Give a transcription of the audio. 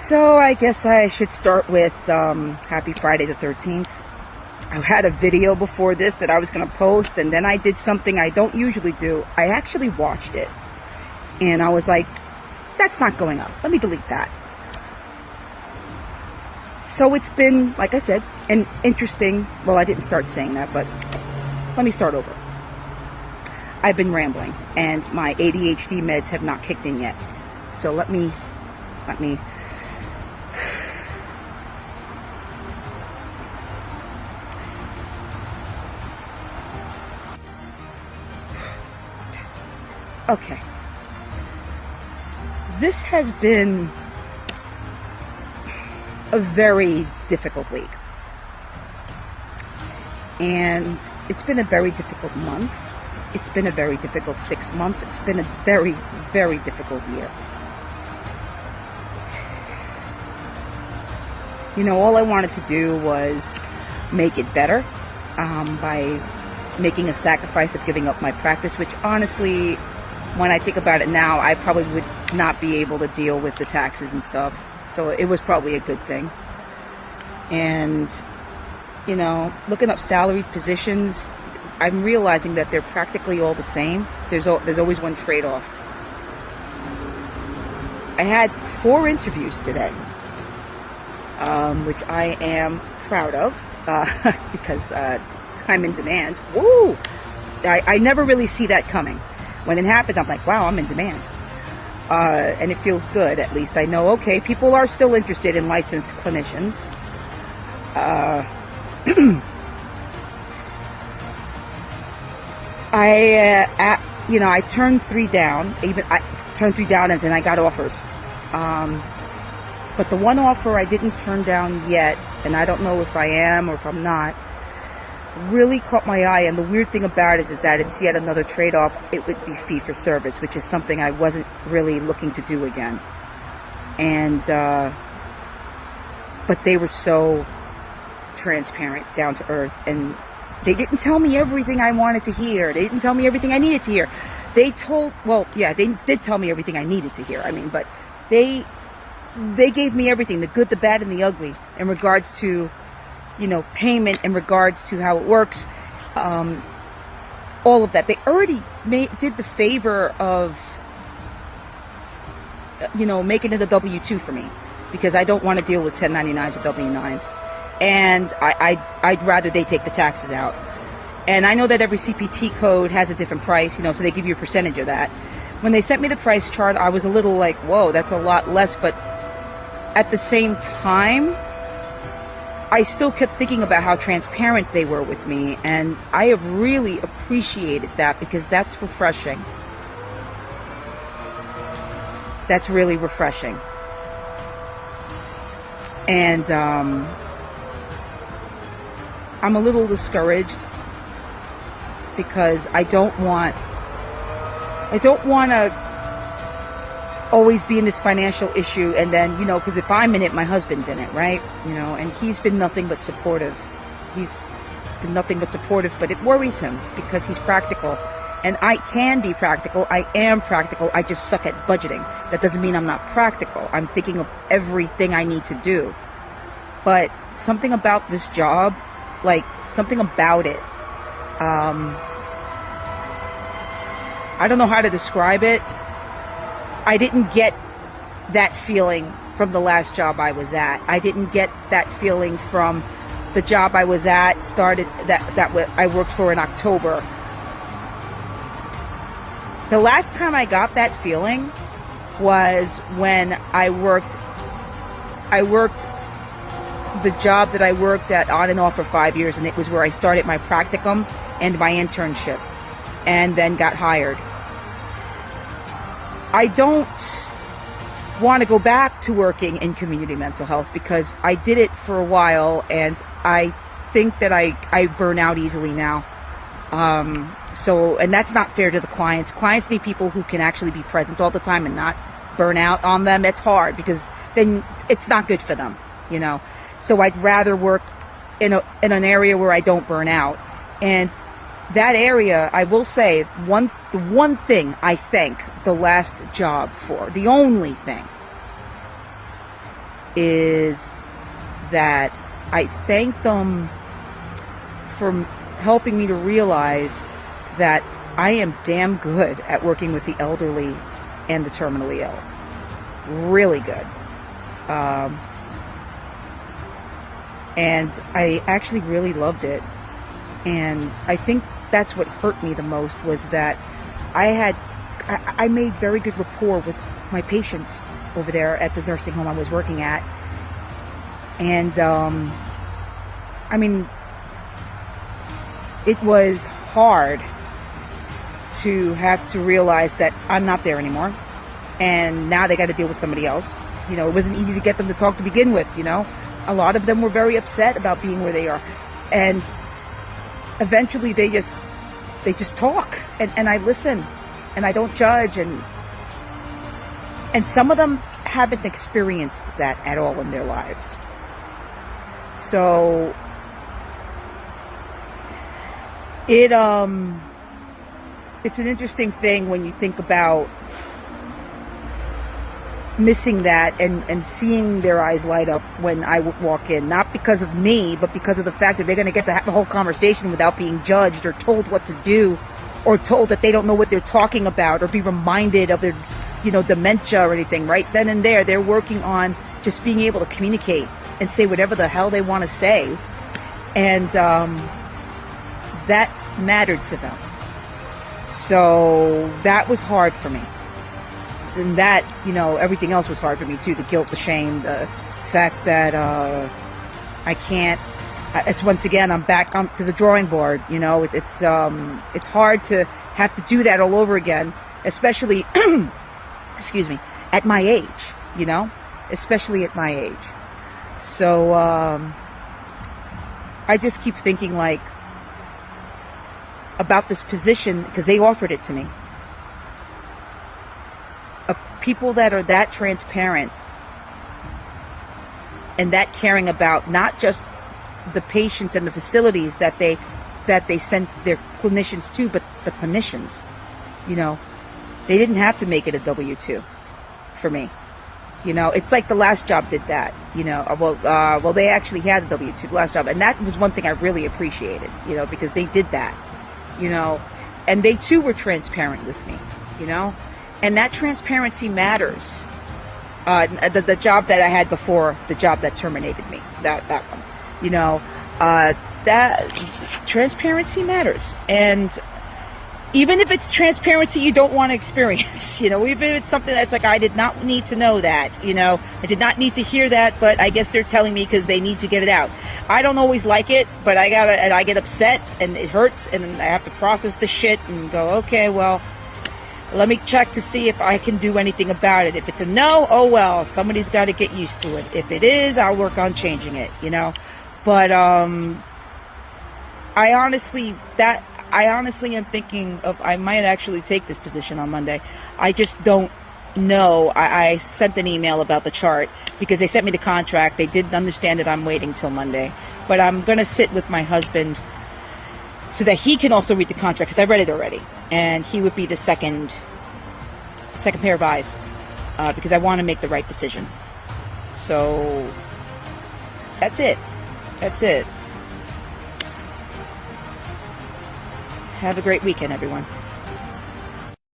So I guess I should start with Happy Friday the 13th. I had a video before this that I was going to post, and then I did something I don't usually do. I actually watched it, and I was like, that's not going up. Let me delete that. So it's been, like I said, an interesting, well, I didn't start saying that, but let me start over. I've been rambling, and my ADHD meds have not kicked in yet. So let me okay. This has been a very difficult week. And it's been a very difficult month. It's been a very difficult 6 months. It's been a very, very difficult year. You know, all I wanted to do was make it better by making a sacrifice of giving up my practice, which honestly, when I think about it now, I probably would not be able to deal with the taxes and stuff. So it was probably a good thing. And, you know, looking up salaried positions, I'm realizing that they're practically all the same. There's always one trade-off. I had 4 interviews today, which I am proud of because I'm in demand. Woo! I never really see that coming. When it happens, I'm like, wow, I'm in demand. And it feels good, at least. I know, okay, people are still interested in licensed clinicians. I turned 3 down. I turned 3 down as in I got offers. But the one offer I didn't turn down yet, and I don't know if I am or if I'm not, really caught my eye. And the weird thing about it is that it's yet another trade-off. It would be fee for service, which is something I wasn't really looking to do again. And but they were so transparent, down to earth, and they didn't tell me everything I wanted to hear. They didn't tell me everything I needed to hear. They did tell me everything I needed to hear. But they gave me everything, the good, the bad, and the ugly, in regards to, payment, in regards to how it works, all of that. They already did the favor of, making it a W-2 for me, because I don't want to deal with 1099s or W-9s. And I'd rather they take the taxes out. And I know that every CPT code has a different price, so they give you a percentage of that. When they sent me the price chart, I was a little like, whoa, that's a lot less. But at the same time, I still kept thinking about how transparent they were with me. And I have really appreciated that, because that's refreshing. That's really refreshing. And I'm a little discouraged, because I don't want to always be in this financial issue, and then, because if I'm in it, my husband's in it, right? And he's been nothing but supportive. He's been nothing but supportive, but it worries him, because he's practical. And I can be practical. I am practical. I just suck at budgeting. That doesn't mean I'm not practical. I'm thinking of everything I need to do. But something about this job, something about it, I don't know how to describe it. I didn't get that feeling from the last job I was at. I didn't get that feeling from the job I was at, I worked for in October. The last time I got that feeling was when I worked the job that I worked at on and off for 5 years, and it was where I started my practicum and my internship, and then got hired. I don't want to go back to working in community mental health, because I did it for a while, and I think that I burn out easily now. And that's not fair to the clients. Clients need people who can actually be present all the time and not burn out on them. It's hard, because then it's not good for them, So I'd rather work in an area where I don't burn out. And that area, I will say, the one thing I thank the last job for, the only thing, is that I thank them for helping me to realize that I am damn good at working with the elderly and the terminally ill. Really good. And I actually really loved it. And I think that's what hurt me the most, was that I made very good rapport with my patients over there at the nursing home I was working at. And, I mean, it was hard to have to realize that I'm not there anymore. And now they got to deal with somebody else. You know, it wasn't easy to get them to talk to begin with, you know. A lot of them were very upset about being where they are. And eventually they just talk. And I listen. And I don't judge. And some of them haven't experienced that at all in their lives. So it's an interesting thing when you think about missing that and seeing their eyes light up when I walk in, not because of me, but because of the fact that they're going to get to have the whole conversation without being judged or told what to do, or told that they don't know what they're talking about, or be reminded of their, you know, dementia or anything. Right then and there, they're working on just being able to communicate and say whatever the hell they want to say. And that mattered to them. So that was hard for me. And that, you know, everything else was hard for me too. The guilt, the shame, the fact that I can't. It's once again, I'm back to the drawing board. You know, it's hard to have to do that all over again, especially, excuse me, at my age. You know, especially at my age. So I just keep thinking like about this position, because they offered it to me. People that are that transparent and that caring about not just the patients and the facilities that they sent their clinicians to, but the clinicians. You know, they didn't have to make it a W-2 for me. You know, it's like the last job did that. You know, well, they actually had a W-2 the last job, and that was one thing I really appreciated. You know, because they did that. You know, and they too were transparent with me. You know. And that transparency matters. The job that I had before, the job that terminated me, that one, you know, that transparency matters. And even if it's transparency you don't want to experience, you know, even if it's something that's like, I did not need to know that, you know, I did not need to hear that, but I guess they're telling me because they need to get it out. I don't always like it, but I get upset and it hurts, and I have to process the shit and go, okay, well, let me check to see if I can do anything about it. If it's a no, oh well, somebody's got to get used to it. If it is, I'll work on changing it, you know. But I honestly am thinking of, I might actually take this position on Monday. I just don't know. I sent an email about the chart because they sent me the contract. They didn't understand that I'm waiting till Monday. But I'm going to sit with my husband so that he can also read the contract, because I read it already, and he would be the second pair of eyes, because I want to make the right decision. So that's it. Have a great weekend, everyone.